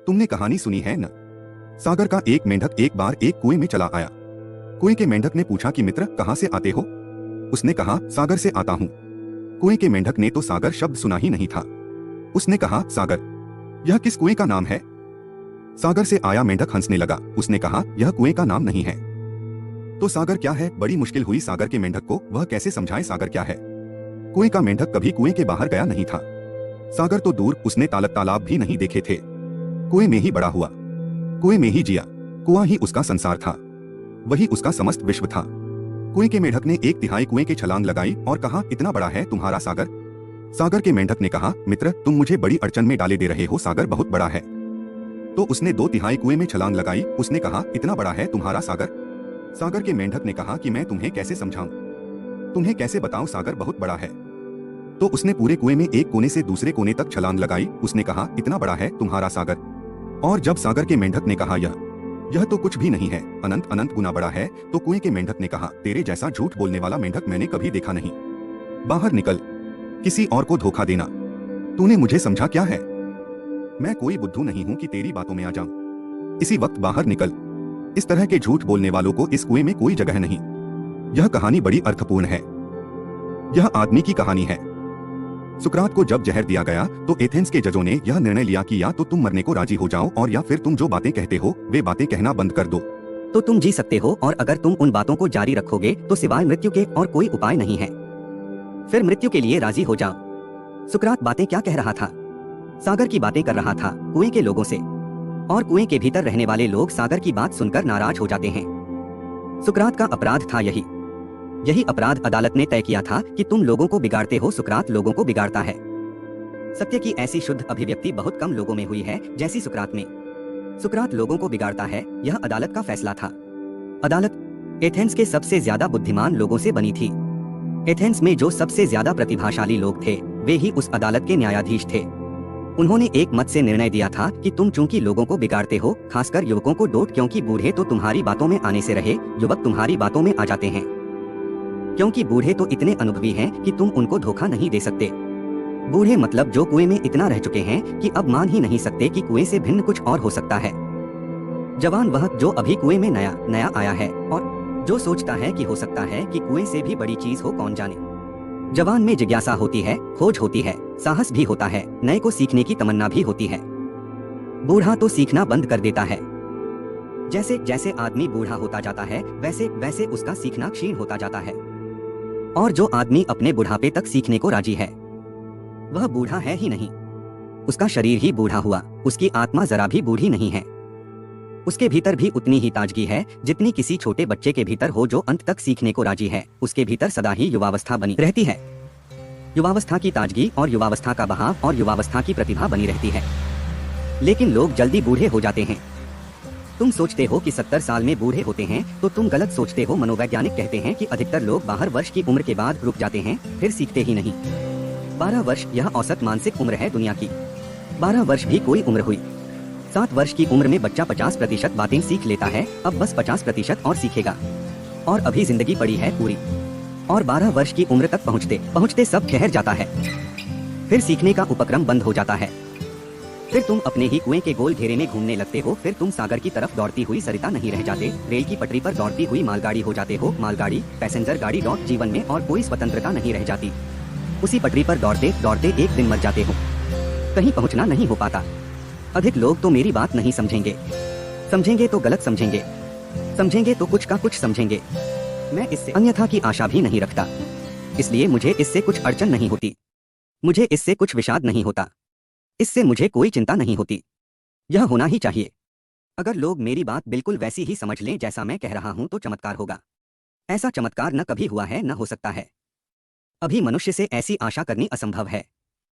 तुमने कहानी सुनी है न? सागर का एक मेंढक एक बार एक कुएं में चला आया। कुएं के मेंढक ने पूछा कि मित्र कहां से आते हो? उसने कहा सागर से आता हूं। कुएं के मेंढक ने तो सागर शब्द सुना ही नहीं था। उसने कहा सागर, यह किस कुएं का नाम है? सागर से आया मेंढक हंसने लगा। उसने कहा यह कुएं का नाम नहीं है। तो सागर क्या है? बड़ी मुश्किल हुई सागर के मेंढक को, वह कैसे समझाए सागर क्या है। कुएं का मेंढक कभी कुएं के बाहर गया नहीं था। सागर तो दूर, उसने तालाब भी नहीं देखे थे। कुएं में ही बड़ा हुआ, कुएं में ही जिया। कुआं ही उसका संसार था, वही उसका समस्त विश्व था। कुएं के मेंढक ने एक तिहाई कुएं के छलांग लगाई और कहा इतना बड़ा है तुम्हारा सागर? सागर के मेंढक ने कहा मित्र तुम मुझे बड़ी अड़चन में डाले दे रहे हो, सागर बहुत बड़ा है। तो उसने 2 तिहाई कुएं में छलांग लगाई। उसने कहा इतना बड़ा है तुम्हारा सागर? सागर के मेंढक ने कहा कि मैं तुम्हें कैसे समझाऊं, तुम्हें कैसे बताऊं, सागर बहुत बड़ा है। तो उसने पूरे कुएं में एक कोने से दूसरे कोने तक छलांग लगाई। उसने कहा इतना बड़ा है तुम्हारा सागर? और जब सागर के मेंढक ने कहा यह तो कुछ भी नहीं है, अनंत अनंत गुना बड़ा है, तो कुएं के मेंढक ने कहा तेरे जैसा झूठ बोलने वाला मेंढक मैंने कभी देखा नहीं। बाहर निकल, किसी और को धोखा देना। तूने मुझे समझा क्या है? मैं कोई बुद्धू नहीं हूं कि तेरी बातों में आ जाऊं। इसी वक्त बाहर निकल। इस तरह के झूठ बोलने वालों को इस कुएं में कोई जगह नहीं। यह कहानी बड़ी अर्थपूर्ण है। यह आदमी की कहानी है। सुकरात को जब जहर दिया गया तो एथेंस के जजों ने यह निर्णय लिया कि या तो तुम मरने को राजी हो जाओ और या फिर तुम जो बातें कहते हो वे बातें कहना बंद कर दो। तो तुम जी सकते हो, और अगर तुम उन बातों को जारी रखोगे तो सिवाय मृत्यु के और कोई उपाय नहीं है। फिर मृत्यु के लिए राजी हो जाओ। सुकरात बातें क्या कह रहा था? सागर की बातें कर रहा था कुएं के लोगों से, और कुएं के भीतर रहने वाले लोग सागर की बात सुनकर नाराज हो जाते हैं। सुकरात का अपराध था यही अपराध अदालत ने तय किया था कि तुम लोगों को बिगाड़ते हो, सुकरात लोगों को बिगाड़ता है। सत्य की ऐसी शुद्ध अभिव्यक्ति बहुत कम लोगों में हुई है जैसी सुकरात में। सुकरात लोगों को बिगाड़ता है, यह अदालत का फैसला था। अदालत एथेंस के सबसे ज्यादा बुद्धिमान लोगों से बनी थी। एथेंस में जो सबसे ज्यादा प्रतिभाशाली लोग थे वे ही उस अदालत के न्यायाधीश थे। उन्होंने एक मत से निर्णय दिया था कि तुम चूंकि लोगों को बिगाड़ते हो, खासकर युवकों को डोट, क्योंकि बूढ़े तो तुम्हारी बातों में आने से रहे, युवक तुम्हारी बातों में आ जाते हैं। क्योंकि बूढ़े तो इतने अनुभवी हैं कि तुम उनको धोखा नहीं दे सकते। बूढ़े मतलब जो कुएं में इतना रह चुके हैं कि अब मान ही नहीं सकते कि कुएं से भिन्न कुछ और हो सकता है। जवान वह जो अभी कुएं में नया आया है और जो सोचता है कि हो सकता है कि कुएं से भी बड़ी चीज हो, कौन जाने। जवान में जिज्ञासा होती है, खोज होती है, साहस भी होता है, नए को सीखने की तमन्ना भी होती है। बूढ़ा तो सीखना बंद कर देता है। जैसे जैसे आदमी बूढ़ा होता जाता है वैसे वैसे उसका सीखना क्षीण होता जाता है। और जो आदमी अपने बुढ़ापे तक सीखने को राजी है वह बूढ़ा है ही नहीं। उसका शरीर ही बूढ़ा हुआ, उसकी आत्मा जरा भी बूढ़ी नहीं है। उसके भीतर भी उतनी ही ताजगी है जितनी किसी छोटे बच्चे के भीतर हो जो अंत तक सीखने को राजी है। उसके भीतर सदा ही युवावस्था बनी रहती है। युवावस्था की ताजगी और युवावस्था का बहाव और युवावस्था की प्रतिभा बनी रहती है। लेकिन लोग जल्दी बूढ़े हो जाते हैं। तुम सोचते हो कि 70 साल में बूढ़े होते हैं तो तुम गलत सोचते हो। मनोवैज्ञानिक कहते हैं कि अधिकतर लोग 12 वर्ष की उम्र के बाद रुक जाते हैं, फिर सीखते ही नहीं। 12 वर्ष यह औसत मानसिक उम्र है दुनिया की। 12 वर्ष भी कोई उम्र हुई। 7 वर्ष की उम्र में बच्चा 50% बातें सीख लेता है, अब बस 50% और सीखेगा, और अभी जिंदगी पड़ी है पूरी। और 12 वर्ष की उम्र तक पहुँचते सब ठहर जाता है। फिर सीखने का उपक्रम बंद हो जाता है। फिर तुम अपने ही कुएं के गोल घेरे में घूमने लगते हो। फिर तुम सागर की तरफ दौड़ती हुई सरिता नहीं रह जाते, रेल की पटरी पर दौड़ती हुई मालगाड़ी हो जाते हो। मालगाड़ी, पैसेंजर गाड़ी, जीवन में और कोई स्वतंत्रता नहीं रह जाती। उसी पटरी पर दौड़ते दौड़ते एक दिन मर जाते हो, कहीं पहुंचना नहीं हो पाता। अधिक लोग तो मेरी बात नहीं समझेंगे तो गलत समझेंगे तो कुछ का कुछ समझेंगे। मैं इससे अन्यथा की आशा भी नहीं रखता, इसलिए मुझे इससे कुछ अड़चन नहीं होती, मुझे इससे कुछ विषाद नहीं होता, इससे मुझे कोई चिंता नहीं होती। यह होना ही चाहिए। अगर लोग मेरी बात बिल्कुल वैसी ही समझ लें जैसा मैं कह रहा हूं तो चमत्कार होगा। ऐसा चमत्कार न कभी हुआ है न हो सकता है। अभी मनुष्य से ऐसी आशा करनी असंभव है।